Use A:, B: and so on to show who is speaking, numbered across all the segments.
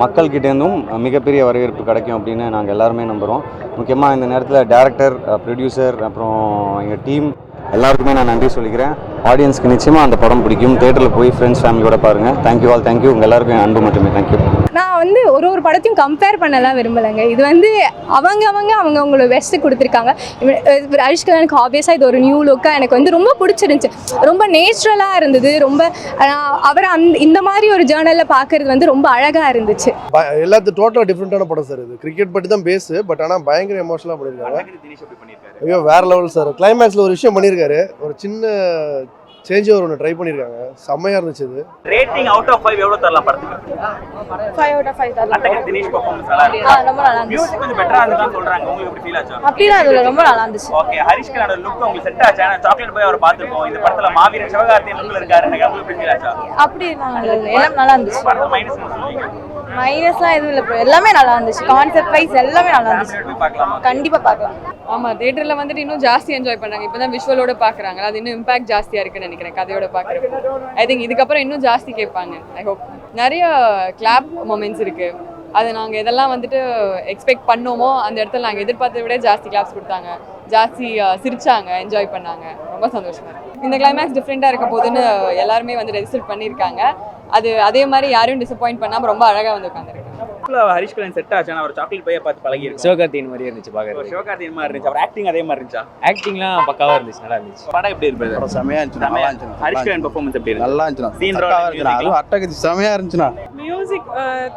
A: மக்கள்கிட்டேருந்தும் மிகப்பெரிய வரவேற்பு கிடைக்கும் அப்படின்னு நாங்கள் எல்லாருமே நம்புகிறோம். முக்கியமாக இந்த நேரத்தில் டைரக்டர், ப்ரொடியூசர், அப்புறம் எங்கள் டீம் எல்லாருக்குமே நான் நன்றி சொல்லிக்கிறேன். ஆடியன்ஸ்க்கு நிச்சயமாக அந்த படம் பிடிக்கும். தேட்டரில் போய் ஃப்ரெண்ட்ஸ் ஃபேமிலியோட பாருங்கள். Thank you all. தேங்க்யூ. உங்கள் எல்லாருக்கும் என் அன்பு மட்டுமே. தேங்க்யூ.
B: நான் ஒரு படத்தையும் கம்பேர் பண்ணலாம் விரும்பலைங்க. இது அவங்களோட பெஸ்ட்டு கொடுத்துருக்காங்க. ஹரிஷ் கல்யாணுக்கு ஆப்வியஸாக இது ஒரு நியூ லுக்காக எனக்கு ரொம்ப பிடிச்சிருந்துச்சு. ரொம்ப நேச்சுரலாக இருந்தது. ரொம்ப அவர் இந்த மாதிரி ஒரு ஜேர்னலில் பார்க்குறது ரொம்ப அழகாக இருந்துச்சு.
C: எல்லாத்துக்கும் டோட்டலாக டிஃப்ரெண்ட்டான படம் சார். இது கிரிக்கெட் பற்றி தான் பேஸு, பட் ஆனால் பயங்கர எமோஷனலாக பண்ணியிருக்காங்க. ஐயோ வேறு லெவல் சார். கிளைமேக்ஸில் ஒரு விஷயம் பண்ணியிருக்காரு. ஒரு சின்ன சேஞ்ச் ஓவர் ஒன்று ட்ரை பண்ணியிருக்காங்க. செம்மையாக இருந்துச்சு. இது
D: ரேட்டிங் அவுட் ஆஃப் 5 எவ்வளோ தரலாம் படத்துக்கு?
E: 5 out of 5 தரலாம்.
D: அட்டகர் தினேஷ் பெர்ஃபார்மன்ஸ் நல்லா இருக்கு.
E: ரொம்ப நல்லா இருந்துச்சு.
D: மியூசிக் கொஞ்சம் பெட்டரா இருந்துன்னு சொல்றாங்க. உங்களுக்கு எப்படி ஃபீல் ஆச்சு?
E: அப்படிலாம் இல்ல, ரொம்ப நல்லா இருந்துச்சு.
D: ஓகே, ஹரிஷ் கல்யாணோட லுக் உங்களுக்கு செட் ஆச்சா? சாக்லேட் பாய் அவரை பார்த்திருக்கோம். இந்த படத்துல மாவீரன் சிவகார்த்திகேயன் லுக்ல இருக்காரு. உங்களுக்கு எப்படி ஃபீல் ஆச்சா?
E: அப்படி எல்லாம் நல்லா இருந்துச்சு.
D: படத்துல மைனஸ் என்ன சொல்றீங்க?
E: மைனஸ்லாம் எதுவும் இல்லை ப்ரோ, எல்லாமே நல்லா இருந்துச்சு. கான்செப்ட் வைஸ் எல்லாமே நல்லா இருந்துச்சு. கண்டிப்பா பார்க்கலாம்.
F: ஆமாம், தேட்டரில் வந்துட்டு இன்னும் ஜாஸ்தி என்ஜாய் பண்ணுறாங்க. இப்போ தான் விஷுவலோட பார்க்குறாங்க. அது இன்னும் இம்பாக்ட் ஜாஸ்தியாக இருக்குன்னு நினைக்கிறேன் கதையோட பார்க்குறப்போ. ஐ திங்க் இதுக்கப்புறம் இன்னும் ஜாஸ்தி கேட்பாங்க. I hope. நிறைய கிளாப் மொமெண்ட்ஸ் இருக்குது. அது நாங்கள் எதெல்லாம் வந்துட்டு எக்ஸ்பெக்ட் பண்ணோமோ அந்த இடத்துல நாங்கள் எதிர்பார்த்ததை விட ஜாஸ்தி கிளாப்ஸ் கொடுத்தாங்க. ஜாஸ்தி சிரிச்சாங்க, என்ஜாய் பண்ணாங்க. ரொம்ப சந்தோஷமாக இருக்குது. இந்த கிளைமேக்ஸ் டிஃப்ரெண்ட்டாக இருக்க போதுன்னு எல்லாருமே வந்து ரெஜிஸ்டர் பண்ணியிருக்காங்க. அது அதே மாதிரி யாரையும் டிசப்பாயிண்ட் பண்ணாமல் ரொம்ப அழகாக வந்து உட்காந்துருக்காங்க.
D: ஹரிஷ் கல்யாண் செட் ஆச்சு. அவர் சாக்லேட் பையை பார்த்து பழகி இருக்கு.
G: சிவகார்த்திகேயன் மாதிரியே இருந்துச்சு பார்க்கறது.
D: சிவகார்த்திகேயன் மாதிரி இருந்துச்சு. அவர் ஆக்டிங் அதே மாதிரி இருந்துச்சா?
G: ஆக்டிங்லாம் பக்காவா இருந்துச்சு, நல்லா இருந்துச்சு.
D: படம் எப்படி இருந்தது?
H: செமையா இருந்துச்சு. நல்லா இருந்துச்சு.
D: ஹரிஷ் கல்யாண் பெர்ஃபார்மன்ஸ் எப்படி இருந்துச்சு?
H: நல்லா இருந்துச்சு.
D: சீன்
H: அது அட்டகத்தி செமையா இருந்துச்சுனா.
I: மியூசிக்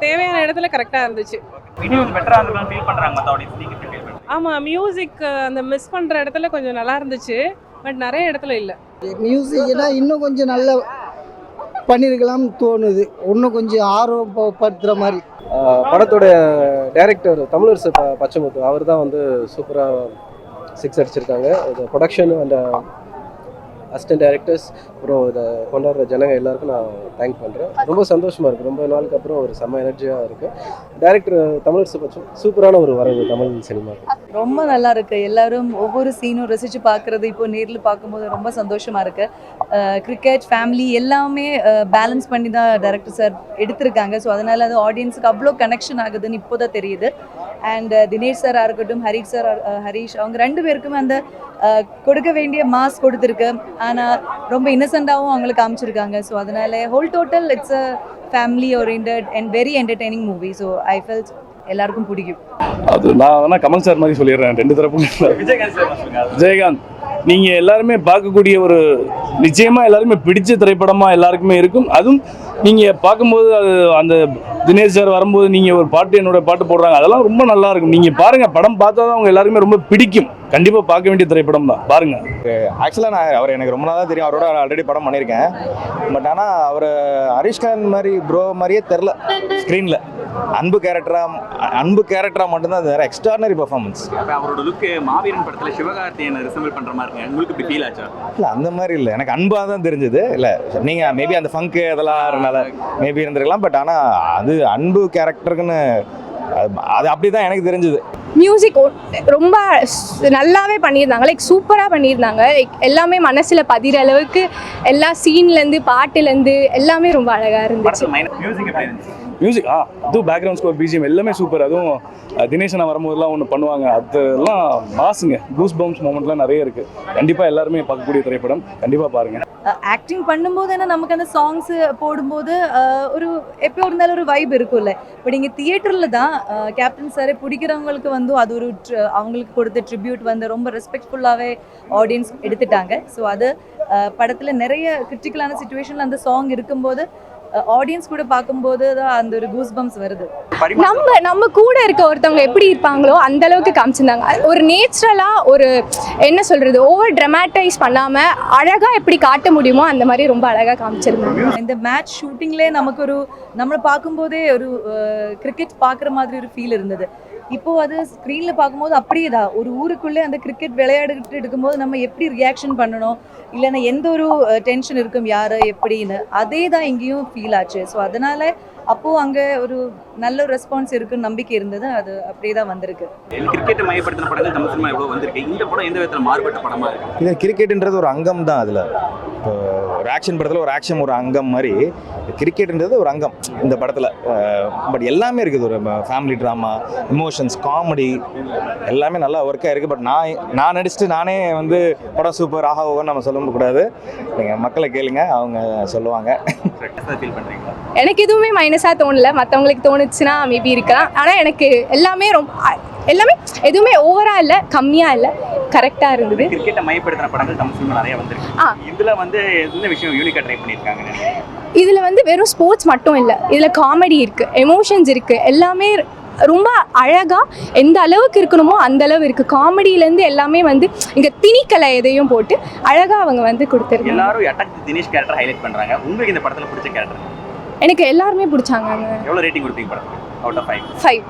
I: தேவையான இடத்துல கரெக்டா இருந்துச்சு.
D: வீடியோ வந்து பெட்டரா இருந்துன்னு ஃபீல் பண்றாங்க மத்த ஆடியன்ஸ். நீங்க எப்படி ஃபீல் பண்றீங்க?
I: ஆமா, மியூசிக் அந்த மிஸ் பண்ற இடத்துல கொஞ்சம் நல்லா இருந்துச்சு, பட் நிறைய இடத்துல இல்ல.
J: மியூசிக்னா இன்னும் கொஞ்சம் நல்லா பண்ணியிருக்கலாம்னு தோணுது. இன்னும் கொஞ்சம் ஆர்வப்படுத்துகிற மாதிரி.
K: படத்தோட டைரக்டர் தமிழரசு பச்சைமுத்து அவர் தான் வந்து சூப்பராக 6 அடிச்சிருக்காங்க. இது ப்ரொடக்ஷன் அண்ட் அசிஸ்டன்ட் டைரக்டர்ஸ் அப்புறம் இதை கொண்டாடுற ஜனங்க எல்லாருக்கும் நான் தேங்க் பண்ணுறேன். ரொம்ப சந்தோஷமாக இருக்குது. ரொம்ப நாளுக்கு அப்புறம் ஒரு செம்ம எனர்ஜியாக இருக்குது. டைரக்டர் தமிழரசு பச்சம் சூப்பரான ஒரு வரவு தமிழ் சினிமாவுக்கு.
E: ரொம்ப நல்லா இருக்கு. எல்லாரும் ஒவ்வொரு சீனும் ரசிச்சு பார்க்கறது இப்போ நேரில் பார்க்கும்போது ரொம்ப சந்தோஷமா இருக்கு. கிரிக்கெட் ஃபேமிலி எல்லாமே பேலன்ஸ் பண்ணி தான் டைரக்டர் சார் எடுத்திருக்காங்க. ஸோ அதனால அது ஆடியன்ஸுக்கு அவ்வளோ கனெக்ஷன் ஆகுதுன்னு இப்போ தான் தெரியுது. அண்ட் தினேஷ் சாராக இருக்கட்டும், ஹரிஷ் அவங்க 2 பேருக்குமே அந்த கொடுக்க வேண்டிய மாஸ் கொடுத்துருக்கு. ஆனால் ரொம்ப இன்னசென்ட்டாகவும் அவங்களுக்கு காமிச்சிருக்காங்க. ஸோ அதனால whole total it's a family oriented and very entertaining movie. So I felt எல்லாருக்கும் பிடிக்கும்.
L: அது நான் வேணா கமல் சார் மாதிரி சொல்லிடுறேன். 2 தரப்பும். விஜயகாந்த் நீங்கள் எல்லாருமே பார்க்கக்கூடிய ஒரு நிச்சயமாக எல்லாருமே பிடிச்ச திரைப்படமாக எல்லாருக்குமே இருக்கும். அதுவும் நீங்கள் பார்க்கும்போது அது அந்த தினேஷ் சார் வரும்போது நீங்கள் ஒரு பாட்டு என்னோட பாட்டு போடுறாங்க, அதெல்லாம் ரொம்ப நல்லா இருக்கும். நீங்கள் பாருங்கள், படம் பார்த்தா தான் அவங்க எல்லாருமே ரொம்ப பிடிக்கும். கண்டிப்பாக பார்க்க வேண்டிய திரைப்படம் தான், பாருங்கள்.
M: ஆக்சுவலாக நான் அவர் எனக்கு ரொம்ப நாளாக தான் தெரியும். அவரோட ஆல்ரெடி படம் பண்ணியிருக்கேன். பட் ஆனால் அவர் ஹரிஷ் கல்யாண் மாதிரி ப்ரோ மாதிரியே தெரில ஸ்க்ரீனில். அன்பு கேரக்டராக மட்டும்தான் அது. வேற எக்ஸ்ட்ரானரி பெர்ஃபார்மன்ஸ்.
D: அவரோட லுக் மாவீரன் படத்தில் சிவகார்த்திகேயன் ரிசம்பிள் பண்ணுற மாதிரி இருக்கு. உங்களுக்கு இப்படி ஃபீல் ஆச்சா?
M: இல்லை அந்த மாதிரி இல்லை, எனக்கு அன்பாக தான் தெரிஞ்சது. இல்லை நீங்கள் மேபி அந்த ஃபங்கு அதெல்லாம் மேபி இருந்திருக்கலாம். பட் ஆனால் அது அன்பு கேரக்டருக்குன்னு அது அப்படி தான் எனக்கு தெரிஞ்சது.
B: மியூசிக் ரொம்ப நல்லாவே பண்ணியிருந்தாங்க. சூப்பராக பண்ணியிருந்தாங்க. எல்லாமே மனசில் பதிகிற அளவுக்கு எல்லா சீன்லேருந்து பாட்டுலேருந்து எல்லாமே ரொம்ப அழகாக இருந்துச்சு.
L: மியூசிக் அதுவும் பேக்ரவுண்ட் ஸ்கோர், பிஜிஎம் எல்லாமே சூப்பர். அதுவும் தினேஷனை வரும்போதெல்லாம் ஒன்று பண்ணுவாங்க, அதெல்லாம் மாசுங்க. கூஸ் பம்ப்ஸ் மூமெண்ட்லாம் நிறைய இருக்குது. கண்டிப்பாக எல்லாருமே பார்க்கக்கூடிய திரைப்படம், கண்டிப்பாக பாருங்கள்.
E: ஆக்டிங் பண்ணும்போது என்ன நமக்கு அந்த சாங்ஸ் போடும்போது ஒரு எப்போ இருந்தாலும் ஒரு வைப் இருக்கும்ல. பட் இங்கே தியேட்டரில் தான் கேப்டன் சாரை பிடிக்கிறவங்களுக்கு வந்து அது ஒரு அவங்களுக்கு கொடுத்த ட்ரிபியூட் வந்து ரொம்ப ரெஸ்பெக்ட்ஃபுல்லாகவே ஆடியன்ஸ் எடுத்துட்டாங்க. ஸோ அது படத்தில் நிறைய கிரிட்டிக்கலான சுச்சுவேஷனில் அந்த சாங் இருக்கும்போது ஆடியன்ஸ் கூட பார்க்கும்போது தான் அந்த ஒரு கூஸ் பம்ப்ஸ் வருது.
B: நம்ம கூட இருக்க ஒருத்தவங்க எப்படி இருப்பாங்களோ அந்த அளவுக்கு காமிச்சிருந்தாங்க. ஒரு நேச்சுரலாக ஒரு என்ன சொல்கிறது, ஓவர் ட்ராமடைஸ் பண்ணாமல் அழகாக எப்படி காட்ட முடியுமோ அந்த மாதிரி ரொம்ப அழகாக காமிச்சிருந்தாங்க.
E: இந்த மேட்ச் ஷூட்டிங்லேயே நமக்கு நம்மளை பார்க்கும்போதே ஒரு கிரிக்கெட் பார்க்குற மாதிரி ஒரு ஃபீல் இருந்தது. இப்போது அது ஸ்க்ரீனில் பார்க்கும்போது அப்படியே தான் ஒரு ஊருக்குள்ளே அந்த கிரிக்கெட் விளையாடிட்டு இருக்கும்போது நம்ம எப்படி ரியாக்ஷன் பண்ணணும், இல்லைன்னா எந்த ஒரு டென்ஷன் இருக்கும் யார் எப்படின்னு, அதே தான் இங்கேயும் ஃபீல் ஆச்சு. ஸோ அதனால் அப்போது அங்கே ஒரு நல்ல ஒரு ரெஸ்பான்ஸ் இருக்குன்னு நம்பிக்கை இருந்தது. அது அப்படியே தான் வந்திருக்கு.
D: கிரிக்கெட் மையப்படுத்தின படங்கள் தமிழ் சினிமா எவ்வளோ வந்திருக்கு. இந்த படம் எந்த விதத்தில் மாறுபட்ட படமாக இருக்குது?
M: இது கிரிக்கெட்டுன்றது ஒரு அங்கம் தான். அதில் இப்போ ஒரு ஆக்ஷன் படத்தில் ஒரு ஆக்ஷன் ஒரு அங்கம் மாதிரி கிரிக்கெட்ன்றது ஒரு அங்கம் இந்த படத்தில். பட் எல்லாமே இருக்குது, ஒரு ஃபேமிலி ட்ராமா, எமோஷன்ஸ், காமெடி எல்லாமே நல்லா ஒர்க்காக இருக்குது. பட் நான் நடிச்சுட்டு நானே வந்து படம் சூப்பர் ஆஹா ஓகே நம்ம சொல்ல கூடாது. நீங்கள் மக்களை கேளுங்க, அவங்க சொல்லுவாங்க.
D: ஃபீல் பண்ணுறீங்களா?
B: எனக்கு எதுவுமே மைனஸாக தோணல, மற்றவங்களுக்கு தோணுச்சுன்னா மேபி இருக்கலாம். ஆனால் எனக்கு எல்லாமே எல்லாமே எதுவுமே ஓவராக இல்லை, கம்மியாக இல்லை, கரெக்டாக இருந்தது.
D: கிரிக்கெட்டை மையப்படுத்தின படங்கள் தமிழ் சினிமா நிறைய வந்திருக்கு. இதில் வந்து எந்த விஷயம் யூனிக்காக ட்ரை பண்ணியிருக்காங்கன்னு நினைக்கிறேன்?
B: இதில் வந்து வெறும் ஸ்போர்ட்ஸ் மட்டும் இல்லை, இதில் காமெடி இருக்குது, எமோஷன்ஸ் இருக்குது, எல்லாமே ரொம்ப அழகாக எந்த அளவுக்கு இருக்கணுமோ அந்த அளவு இருக்குது. காமெடியிலேருந்து எல்லாமே வந்து இங்கே திணிக்கலை எதையும் போட்டு அழகாக அவங்க வந்து கொடுத்துருக்காங்க.
D: எல்லாரும் அட்டாக் தினேஷ் கேரக்டர் ஹைலைட் பண்ணுறாங்க. உங்களுக்கு இந்த படத்தில் பிடிச்ச கேரக்டர்?
B: எனக்கு எல்லாருமே பிடிச்சாங்க.
D: எவ்வளோ ரேட்டிங் கொடுப்பீங்க படத்துக்கு அவுட் ஆஃப் 5?
B: 5.